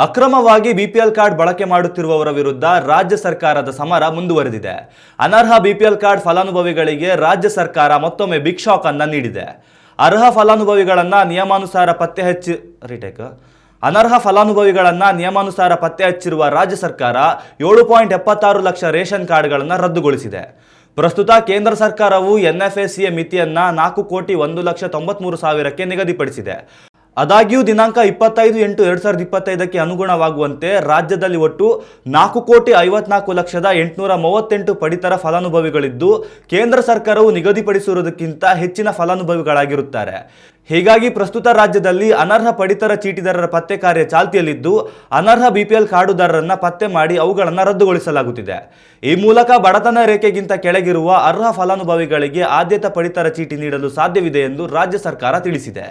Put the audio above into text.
ಅಕ್ರಮವಾಗಿ BPL card ಬಳಕೆ ಮಾಡುತ್ತಿರುವವರ ವಿರುದ್ಧ ರಾಜ್ಯ ಸರ್ಕಾರದ ಸಮರ ಮುಂದುವರೆದಿದೆ. ಅನರ್ಹ ಬಿಪಿಎಲ್ ಕಾರ್ಡ್ ಫಲಾನುಭವಿಗಳಿಗೆ ರಾಜ್ಯ ಸರ್ಕಾರ ಮತ್ತೊಮ್ಮೆ ಬಿಗ್ ಶಾಕ್ ಅನ್ನು ನೀಡಿದೆ. ಅನರ್ಹ ಫಲಾನುಭವಿಗಳನ್ನ ನಿಯಮಾನುಸಾರ ಪತ್ತೆ ಹಚ್ಚಿರುವ ರಾಜ್ಯ ಸರ್ಕಾರ 7.76 ಲಕ್ಷ ರೇಷನ್ ಕಾರ್ಡ್ಗಳನ್ನು ರದ್ದುಗೊಳಿಸಿದೆ. ಪ್ರಸ್ತುತ ಕೇಂದ್ರ ಸರ್ಕಾರವು ಎನ್ಎಫ್ಎಸಿಎ ಮಿತಿಯನ್ನ 4,01,93,000ಕ್ಕೆ ನಿಗದಿಪಡಿಸಿದೆ. ಆದಾಗ್ಯೂ ದಿನಾಂಕ 25/8/2025ಕ್ಕೆ ಅನುಗುಣವಾಗುವಂತೆ ರಾಜ್ಯದಲ್ಲಿ ಒಟ್ಟು 4,54,838 ಪಡಿತರ ಫಲಾನುಭವಿಗಳಿದ್ದು, ಕೇಂದ್ರ ಸರ್ಕಾರವು ನಿಗದಿಪಡಿಸಿರುವುದಕ್ಕಿಂತ ಹೆಚ್ಚಿನ ಫಲಾನುಭವಿಗಳಾಗಿರುತ್ತಾರೆ. ಹೀಗಾಗಿ ಪ್ರಸ್ತುತ ರಾಜ್ಯದಲ್ಲಿ ಅನರ್ಹ ಪಡಿತರ ಚೀಟಿದಾರರ ಪತ್ತೆ ಕಾರ್ಯ ಚಾಲ್ತಿಯಲ್ಲಿದ್ದು, ಅನರ್ಹ ಬಿಪಿಎಲ್ ಕಾರ್ಡುದಾರರನ್ನ ಪತ್ತೆ ಮಾಡಿ ಅವುಗಳನ್ನು ರದ್ದುಗೊಳಿಸಲಾಗುತ್ತಿದೆ. ಈ ಮೂಲಕ ಬಡತನ ರೇಖೆಗಿಂತ ಕೆಳಗಿರುವ ಅರ್ಹ ಫಲಾನುಭವಿಗಳಿಗೆ ಆದ್ಯತಾ ಪಡಿತರ ಚೀಟಿ ನೀಡಲು ಸಾಧ್ಯವಿದೆ ಎಂದು ರಾಜ್ಯ ಸರ್ಕಾರ ತಿಳಿಸಿದೆ.